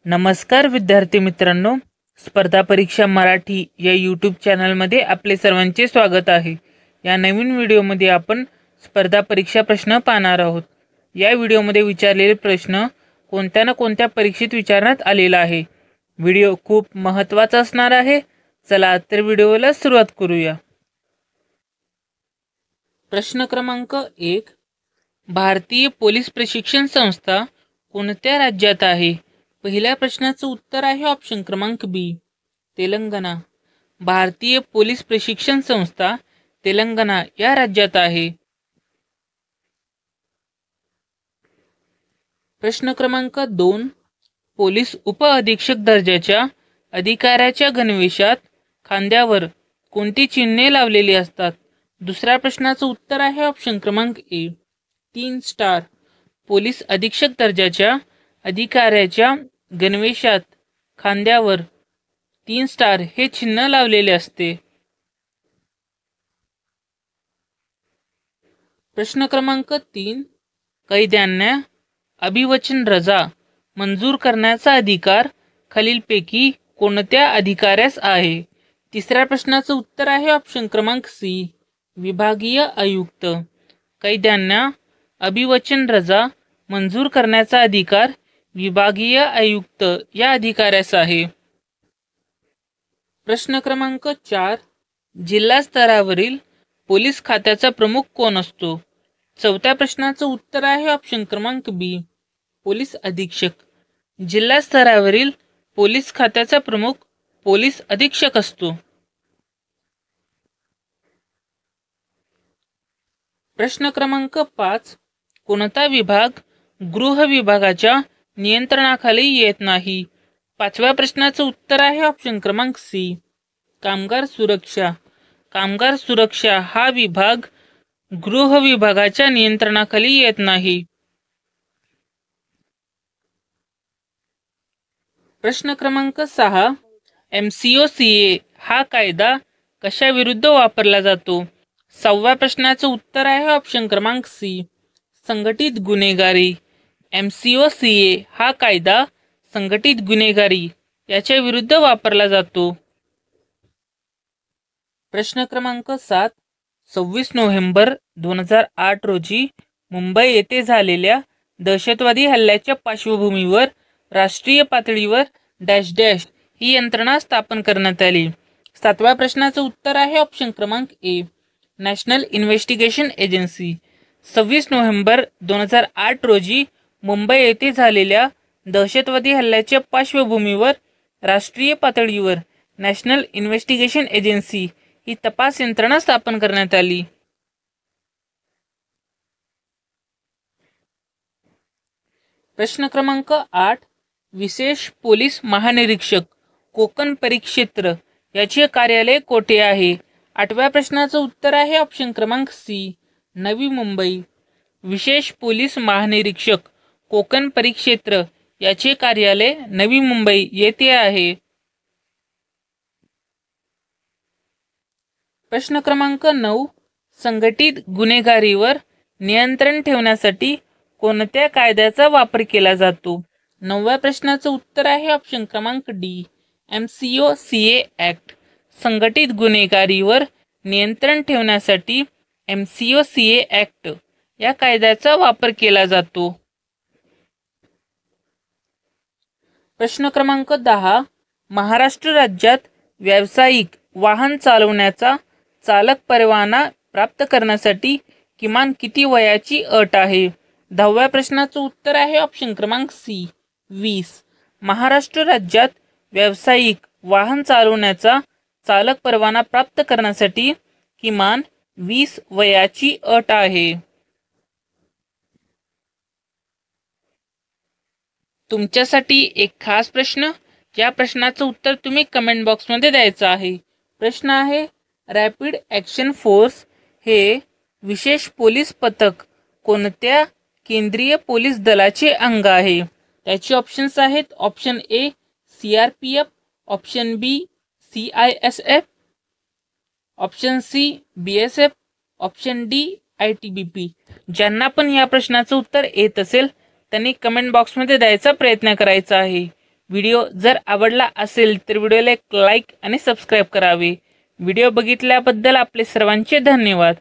नमस्कार विद्यार्थी मित्रांनो, स्पर्धा परीक्षा मराठी या यूट्यूब चॅनलमध्ये आपले सर्वांचे स्वागत आहे। या नवीन व्हिडिओमध्ये आपण स्पर्धा परीक्षा प्रश्न पाहणार आहोत। या व्हिडिओमध्ये विचारलेले प्रश्न कोणत्या ना कोणत्या परीक्षेत विचारण्यात आलेला आहे। व्हिडिओ खूप महत्त्वाचा असणार आहे। चला तर व्हिडिओला सुरुवात करूया। प्रश्न क्रमांक 1, भारतीय पोलीस प्रशिक्षण संस्था कोणत्या राज्यात आहे? पहिल्या प्रश्नाचं उत्तर आहे ऑप्शन क्रमांक बी, तेलंगणा। भारतीय पोलीस प्रशिक्षण संस्था तेलंगणा या राज्यात आहे। प्रश्न क्रमांक 2, पोलीस उपअधीक्षक दर्जाच्या अधिकाऱ्याच्या गणवेशात खांद्यावर कोणती चिन्हे लावलेली असतात? दुसऱ्या प्रश्नाचं उत्तर आहे ऑप्शन क्रमांक ए, 3 स्टार। पोलीस अधीक्षक दर्जाच्या अधिकाऱ्याच्या गणवेशात खांद्यावर 3 स्टार हे चिन्ह लावलेले असते। प्रश्न क्रमांक 3, कैद्यांना अभिवचन रजा मंजूर करण्याचा अधिकार खालीलपैकी कोणत्या अधिकाऱ्यास आहे? तिसऱ्या प्रश्नाचं उत्तर आहे ऑप्शन क्रमांक सी, विभागीय आयुक्त। कैद्यांना अभिवचन रजा मंजूर करण्याचा अधिकार विभागीय आयुक्त या अधिकाऱ्यास आहे। प्रश्न क्रमांक 4, जिल्हा स्तरावरील पोलीस खात्याचा प्रमुख कोण असतो? चौथ्या प्रश्नाचं उत्तर आहे ऑप्शन क्रमांक बी, पोलीस अधीक्षक। जिल्हा स्तरावरील पोलीस खात्याचा प्रमुख पोलीस अधीक्षक असतो। प्रश्न क्रमांक 5, कोणता विभाग गृह विभागाच्या नियंत्रणाखाली येत नाही? पाचव्या प्रश्नाचं उत्तर आहे ऑप्शन क्रमांक सी, कामगार सुरक्षा। कामगार सुरक्षा हा विभाग गृह विभागाच्या नियंत्रणाखाली येत नाही। प्रश्न क्रमांक 6, MCOCA हा कायदा कशा विरुद्ध वापरला जातो? 6व्या प्रश्नाचं उत्तर आहे ऑप्शन क्रमांक सी, संघटित गुन्हेगारी। MCOCA हा कायदा संघटित गुन्हेगारी याच्या विरुद्ध वापरला जातो। प्रश्न क्रमांक 7, 26 नोव्हेंबर 2008 रोजी मुंबई येथे झालेल्या दहशतवादी हल्ल्याच्या पार्श्वभूमीवर राष्ट्रीय पातळीवर डॅश डॅश ही यंत्रणा स्थापन करण्यात आली। 7व्या प्रश्नाचं उत्तर आहे ऑप्शन क्रमांक ए, नॅशनल इन्व्हेस्टिगेशन एजन्सी। 26 नोव्हेंबर 2008 रोजी मुंबई येथे झालेल्या दहशतवादी हल्ल्याच्या पार्श्वभूमीवर राष्ट्रीय पातळीवर नॅशनल इन्व्हेस्टिगेशन एजन्सी ही तपास यंत्रणा स्थापन करण्यात आली। प्रश्न क्रमांक 8, विशेष पोलीस महानिरीक्षक कोकण परिक्षेत्र याचे कार्यालय कोठे आहे? 8व्या प्रश्नाचं उत्तर आहे ऑप्शन क्रमांक सी, नवी मुंबई। विशेष पोलीस महानिरीक्षक कोकण परिक्षेत्र याचे कार्यालय नवी मुंबई येथे आहे। प्रश्न क्रमांक 9, संघटित गुन्हेगारीवर नियंत्रण ठेवण्यासाठी कोणत्या कायद्याचा वापर केला जातो? 9व्या प्रश्नाचं उत्तर आहे ऑप्शन क्रमांक डी, MCOCA ऍक्ट। संघटित गुन्हेगारीवर नियंत्रण ठेवण्यासाठी MCOCA ऍक्ट या कायद्याचा वापर केला जातो। प्रश्न क्रमांक 10, महाराष्ट्र राज्यात व्यावसायिक वाहन चालवण्याचा चालक परवाना प्राप्त करण्यासाठी किमान किती वयाची अट आहे? 10व्या प्रश्नाचं उत्तर आहे ऑप्शन क्रमांक सी, 20। महाराष्ट्र राज्यात व्यावसायिक वाहन चालवण्याचा चालक परवाना प्राप्त करण्यासाठी किमान 20 वयाची अट आहे। तुमच्यासाठी एक खास प्रश्न, या प्रश्नाचं उत्तर तुम्ही कमेंट बॉक्समध्ये द्यायचं आहे। प्रश्न आहे, रॅपिड ॲक्शन फोर्स हे विशेष पोलीस पथक कोणत्या केंद्रीय पोलीस दलाचे अंग आहे? त्याची ऑप्शन्स आहेत option A, CRPF, option B, CISF, option C, BSF, option D, ITBP। ज्यांना पण या प्रश्नाचं उत्तर येत असेल त्यांनी कमेंट बॉक्समध्ये द्यायचा प्रयत्न करायचा आहे। व्हिडिओ जर आवडला असेल तर व्हिडिओला एक लाईक आणि सबस्क्राईब करावे. व्हिडिओ बघितल्याबद्दल आपले सर्वांचे धन्यवाद.